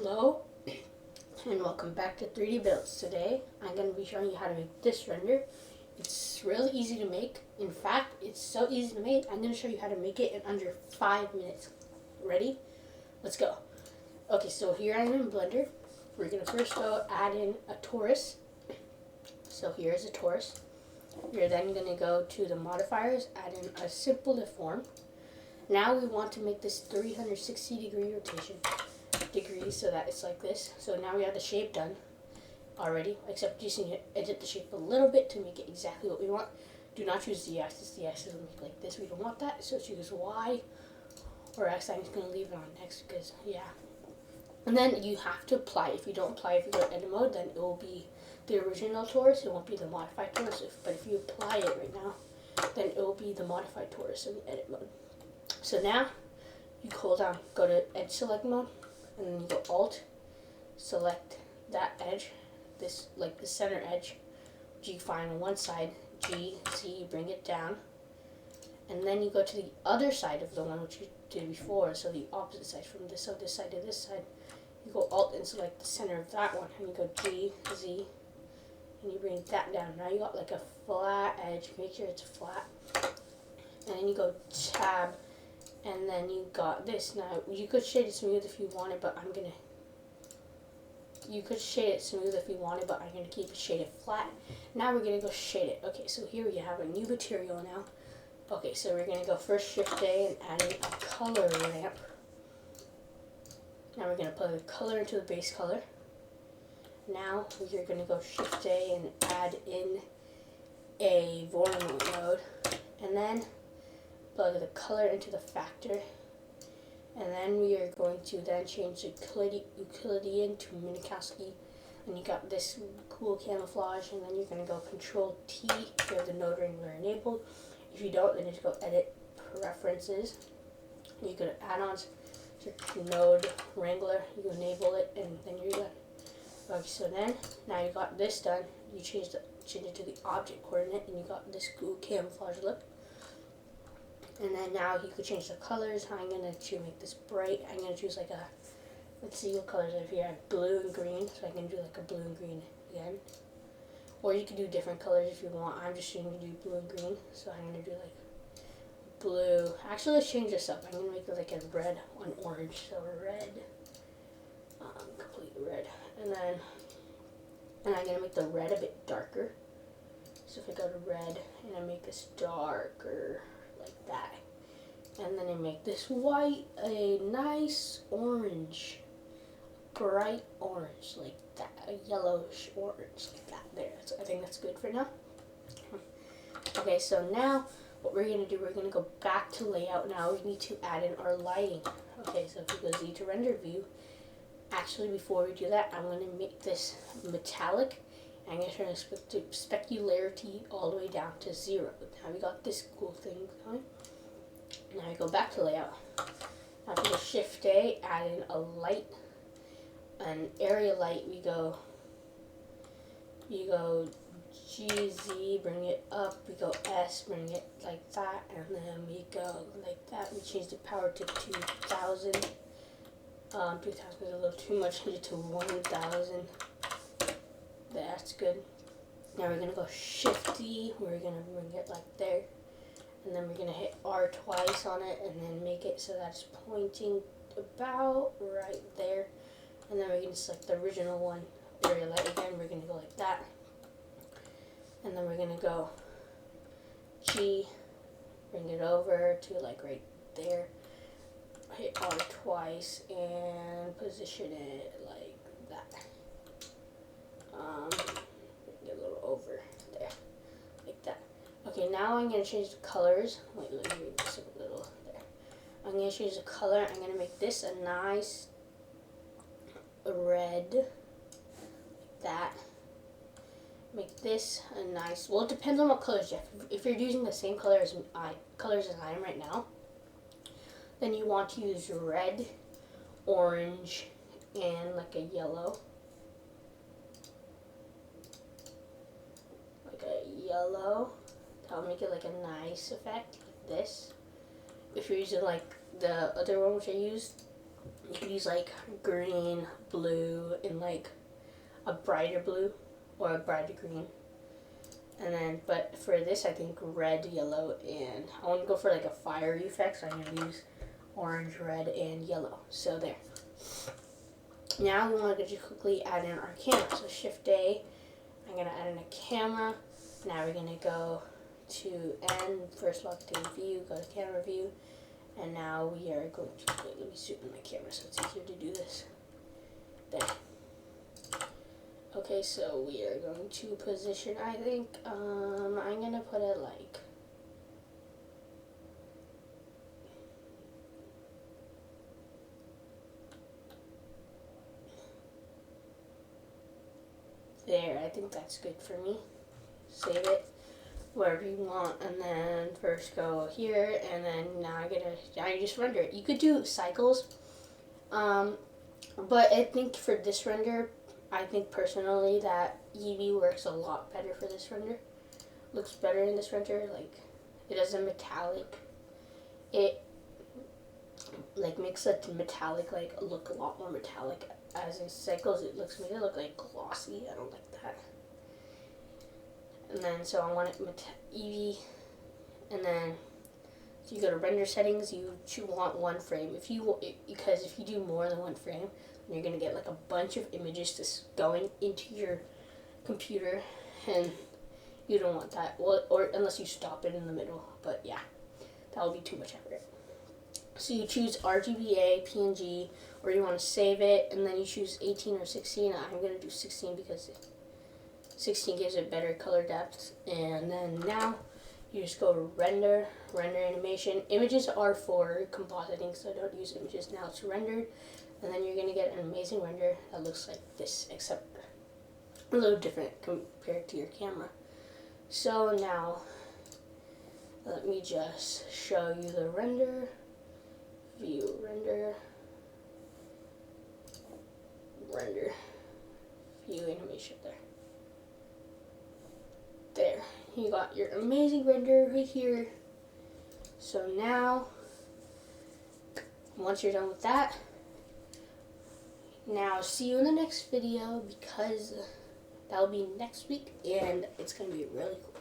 Hello and welcome back to 3dBuildz. Today I'm going to be showing you how to make this render. It's really easy to make. In fact, it's so easy to make, I'm going to show you how to make it in under 5 minutes. Ready? Let's go. Okay, so here I'm in Blender. We're going to first go add in a Torus. So here's a Torus. You're then going to go to the modifiers, add in a simple deform. Now we want to make this 360-degree rotation. Degrees so that it's like this. So now we have the shape done already, except just need to edit the shape a little bit to make it exactly what we want. Do not choose the axis. The axis will make like this. We don't want that. So choose Y or X. I'm just going to leave it on X because, yeah. And then you have to apply. If you don't apply, if you go to edit mode, then it will be the original Torus. It won't be the modified Torus. But if you apply it right now, then it will be the modified Torus in the edit mode. So now you hold down, go to edge select mode. And then you go Alt, select that edge, this like the center edge, G find on one side, G, Z, bring it down, and then you go to the other side of the one which you did before, so the opposite side from this side to this side. You go Alt and select the center of that one, and you go G, Z, and you bring that down. Now you got like a flat edge, make sure it's flat, and then you go Tab. And then you got this. Now, you could shade it smooth if you wanted, but you could shade it smooth if you wanted, but I'm going to keep it shaded flat. Now we're going to go shade it. Okay, so here we have a new material now. Okay, so we're going to go first Shift A and add in a color ramp. Now we're going to put the color into the base color. Now we're going to go Shift A and add in a Deformed mode. And then plug the color into the factor, and then we are going to then change the Euclidean to Minkowski, and you got this cool camouflage. And then you're going to go Control T if you have the node wrangler enabled. If you don't, then just go Edit Preferences. You go to Add-ons, Node Wrangler, you enable it, and then you're done. Okay, so then now you got this done. You change it to the object coordinate, and you got this cool camouflage look. And then now you could change the colors. I'm going to make this bright. I'm going to choose like a, let's see what colors I have here. I have blue and green, so I can do like a blue and green again. Or you could do different colors if you want. I'm just going to do blue and green, so I'm going to do like blue. Actually, let's change this up. I'm going to make it like a red on orange. So red, complete red. And I'm going to make the red a bit darker. So if I go to red and I make this darker, like that, and then I make this white a nice orange, bright orange like that, a yellowish orange like that. There, so I think that's good for now. Okay, so now what we're going to do, we're going to go back to layout. Now we need to add in our lighting. Okay, so if we go Z to render view, actually before we do that, I'm going to make this metallic. I'm going to turn the specularity all the way down to 0. Now we got this cool thing going. Now we go back to layout. Now if we go Shift A, add in a light, an area light. You go G, Z, bring it up. We go S, bring it like that, and then we go like that. We change the power to 2000. 2000 is a little too much. Change it to 1000. That's good. Now we're going to go Shift D, we're going to bring it like there, and then we're going to hit R twice on it, and then make it so that's pointing about right there, and then we're going to select the original one, area light again, we're going to go like that, and then we're going to go G, bring it over to like right there, hit R twice, and position it like that. Get a little over there, like that. Okay, now I'm going to change the colors. Wait, let me read this a little there. I'm going to change the color. I'm going to make this a nice red, like that. Make this a nice, well, it depends on what colors you have. If you're using the same colors as I am right now, then you want to use red, orange, and like a yellow. Yellow. That'll make it like a nice effect, like this. If you're using like the other one which I used, You could use like green, blue, and like a brighter blue or a brighter green. And then, but for this, I think red, yellow, and I want to go for like a fiery effect, so I'm going to use orange, red, and yellow. So there. Now we want to just quickly add in our camera. So Shift A, I'm going to add in a camera. Now we're going to go to N, first log to view, go to camera view. And now we are going to, let me zoom in my camera so it's easier to do this. There. Okay, so we are going to position, I think, I'm going to put it like, there. I think that's good for me. Save it wherever you want, and then first go here, and then now you just render it. You could do cycles, but I think for this render, I think personally that Eevee works a lot better for this render. Looks better in this render. Like, it has a metallic. It like makes it metallic like look a lot more metallic. As in cycles, it makes it look like glossy. I don't like that. And then so I want it Eevee, and then so you go to render settings. You want one frame. Because if you do more than one frame, you're going to get like a bunch of images just going into your computer, and you don't want that. Well, or unless you stop it in the middle, but yeah, that would be too much effort. So you choose RGBA, PNG, or you want to save it, and then you choose 18 or 16. I'm going to do 16 because 16 gives it better color depth. And then now you just go to render animation. Images are for compositing, so don't use images. Now it's rendered. And then you're going to get an amazing render that looks like this, except a little different compared to your camera. So now, let me just show you the render. View, render, view animation there. There, you got your amazing render right here. So now, once you're done with that, now see you in the next video, because that'll be next week, and it's going to be really cool.